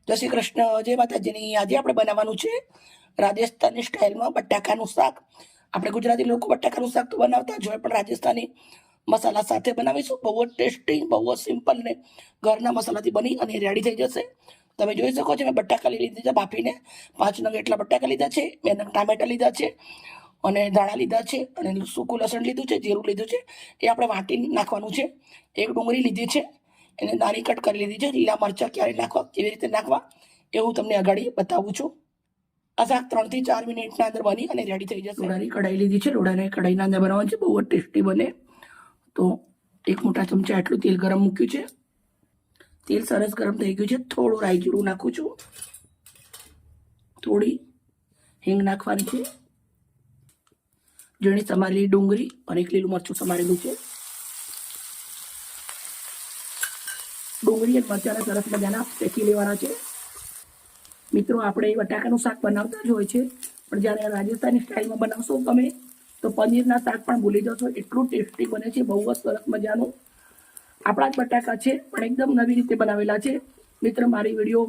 જય શ્રી કૃષ્ણ, જય માતાજીની। આજે આપણે બનાવવાનું છે રાજસ્થાની સ્ટાઇલમાં બટાકાનું શાક। આપણે ગુજરાતી લોકો બટાકાનું શાક તો બનાવતા જ હોય, પણ રાજસ્થાની મસાલા સાથે બનાવીશું। બહુ જ ટેસ્ટી, બહુ જ સિમ્પલ ને ઘરના મસાલાથી બની અને રેડી થઈ જશે। તમે જોઈ શકો છો, મેં બટાકા લઈ લીધા છે બાફીને। 5 નંગ એટલા બટાકા લીધા છે, 2 નંગ ટામેટા લીધા છે અને ધાણા લીધા છે અને સૂકું લસણ લીધું છે, જીરું લીધું છે, એ આપણે વાટી નાખવાનું છે। એક ડુંગળી લીધી છે, એને નાની કટ કરી લીધી છે। લીલા મરચાં ક્યારે નાખવા, કેવી રીતે નાખવા એ હું તમને આગળ બતાવું છું। આ શાક 3 થી 4 મિનિટના અંદર બની અને રેડી થઈ જશે। લોડાની કઢાઈ લીધી છે, લોડાને કઢાઈના અંદર બનાવવાનું છે, બહુ જ ટેસ્ટી બને। તો 1 મોટા ચમચા આટલું તેલ ગરમ મૂક્યું છે। તેલ સરસ ગરમ થઈ ગયું છે। થોડું રાઈ જીરું નાખું છું, થોડી હિંગ નાખવાની છે, ઝીણી સમારેલી ડુંગળી અને 1 લીલું મરચું સમારેલું છે। ડુંગળી અને મરચાંને સરસ મજાના શેકી લેવાના છે। મિત્રો, આપણે બટાકાનું શાક બનાવતા જ હોય છે, પણ જ્યારે રાજસ્થાની સ્ટાઇલમાં બનાવશો તમે તો પનીરના શાક પણ ભૂલી જશો, એટલું ટેસ્ટી બને છે, બહુ જ સરસ મજાનું। આપણા જ બટાકા છે, પણ એકદમ નવી રીતે બનાવેલા છે। મિત્ર, મારી વિડીયો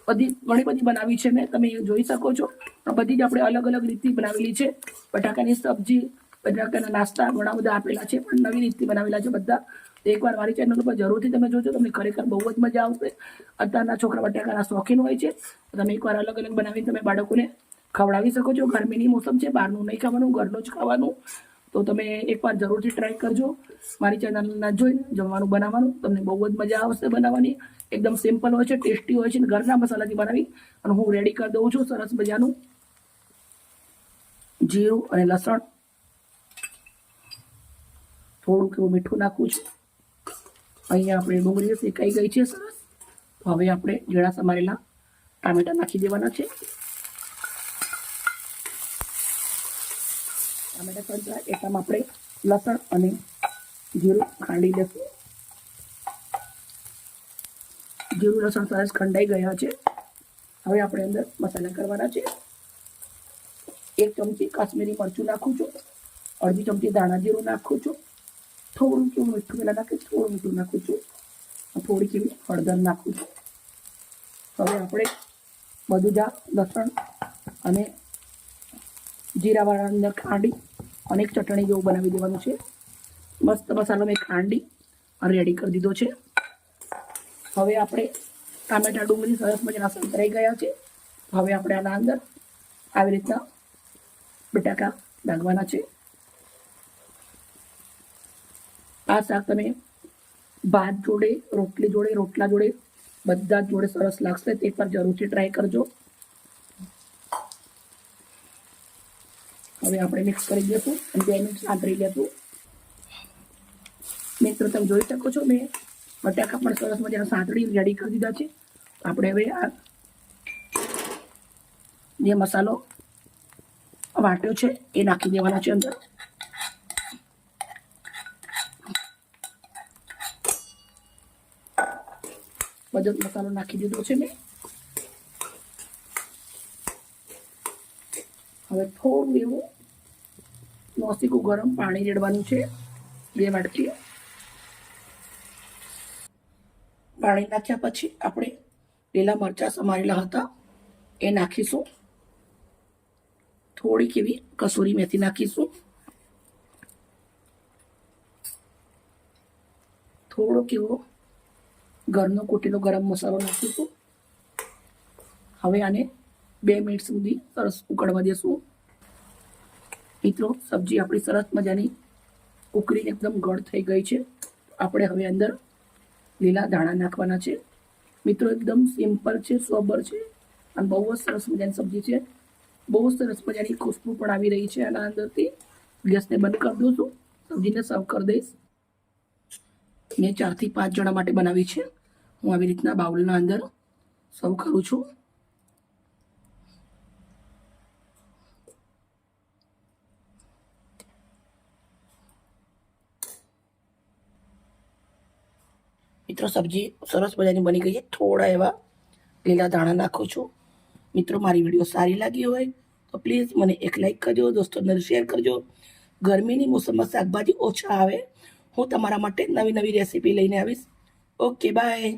ઘણી બધી બનાવી છે મેં, તમે જોઈ શકો છો, પણ બધી જ આપણે અલગ અલગ રીતથી બનાવેલી છે। બટાકાની સબ્જી, બટાકાના નાસ્તા ઘણા બધા આપેલા છે, પણ નવી રીતથી બનાવેલા છે બધા। એકવાર મારી ચેનલ ઉપર જરૂરથી તમે જોજો, તમને ખરેખર બહુ જ મજા આવશે। અત્યારના છોકરા બટાકાના શોખીન હોય છે, તમે એકવાર અલગ અલગ બનાવીને તમે બાળકોને ખવડાવી શકો છો। ગરમીની મોસમ છે, બહારનું નહીં ખાવાનું, ઘરનું જ ખાવાનું। તો તમે એકવાર જરૂરથી ટ્રાય કરજો। મારી ચેનલના જોઈને જમવાનું બનાવવાનું તમને બહુ જ મજા આવશે બનાવવાની। એકદમ સિમ્પલ હોય છે, ટેસ્ટી હોય છે, ઘરના મસાલાથી બનાવી અને હું રેડી કરી દઉં છું સરસ મજાનું જીરું અને લસણ, થોડું કેવું મીઠું નાખું છું। અહીંયા આપણે ડુંગળી શેકાઈ ગઈ છે સરસ। તો હવે આપણે ઝીણા સમારેલા ટામેટા નાખી દેવાના છે। ટામેટા સંતળાય એટલામાં આપણે લસણ અને જીરું ખાંડી લેશું। જીરું લસણ સરસ ખંડાઈ ગયા છે। હવે આપણે અંદર મસાલા કરવાના છે। 1 ચમચી કાશ્મીરી મરચું નાખું છું, અડધી ચમચી ધાણા જીરું નાખું છું, થોડું કેવું મીઠું પેલા નાખી, થોડું મીઠું નાખું છું, થોડી કેવી હળદર નાખું છું। હવે આપણે બધું જ લસણ અને જીરાવાળા અંદર ખાંડી અને એક ચટણી જેવું બનાવી દેવાનું છે। મસ્ત મસાલો મેં ખાંડી અને રેડી કરી દીધો છે। હવે આપણે ટામેટા ડુંગળી સરસ મજાના સંતરાઈ ગયા છે। હવે આપણે આના અંદર આવી રીતના બટાકા નાખવાના છે। આ શાક તમે ભાત જોડે, રોટલી જોડે, રોટલા જોડે, બધા જ જોડે સરસ લાગશે। તે એકવાર જરૂરથી ટ્રાય કરજો। હવે આપણે મિક્સ કરી દઈશું અને 2 મિનિટ સાંતળી લેશું। મિત્રો, તમે જોઈ શકો છો, મેં બટાકા પણ સરસ મજાના સાંતળી રેડી કરી દીધા છે। આપણે હવે આ જે મસાલો વાટ્યો છે એ નાખી દેવાના છે અંદર। બધો મસાલો નાખી દીધો છે મેં। હવે થોડું એવું નોસીકું ગરમ પાણી રેડવાનું છે, 2 વાટકી। પાણી નાખ્યા પછી આપણે લીલા મરચાં સમારેલા હતા એ નાખીશું, થોડી કેવી કસૂરી મેથી નાખીશું, થોડો કેવો ઘરનો કૂટેલો ગરમ મસાલો નાખીશું। હવે આને 2 મિનિટ સુધી સરસ ઉકળવા દેશું। મિત્રો, સબ્જી આપણી સરસ મજાની ઉકળીને એકદમ ગળ થઈ ગઈ છે। આપણે હવે અંદર લીલા ધાણા નાખવાના છે। મિત્રો, એકદમ સિમ્પલ છે, સોબર છે અને બહુ જ સરસ મજાની સબ્જી છે। બહુ સરસ મજાની ખુશ્બુ પણ આવી રહી છે આના અંદરથી। ગેસને બંધ કરી દઉં છું, સબ્જીને સર્વ કરી દઈશ। મેં 4 થી 5 જણા માટે બનાવી છે। હું આવી રીતના બાઉલના અંદર સર્વ કરું છું। મિત્રો, સબ્જી સરસ મજાની બની ગઈ છે। થોડા એવા લીલા ધાણા નાખું છું। મિત્રો, મારી વિડીયો સારી લાગી હોય તો પ્લીઝ મને એક લાઈક કરજો, દોસ્તોને શેર કરજો। ગરમીની મોસમમાં શાકભાજી ઓછા આવે, હું તમારા માટે નવી નવી રેસીપી લઈને આવીશ। Okay, by.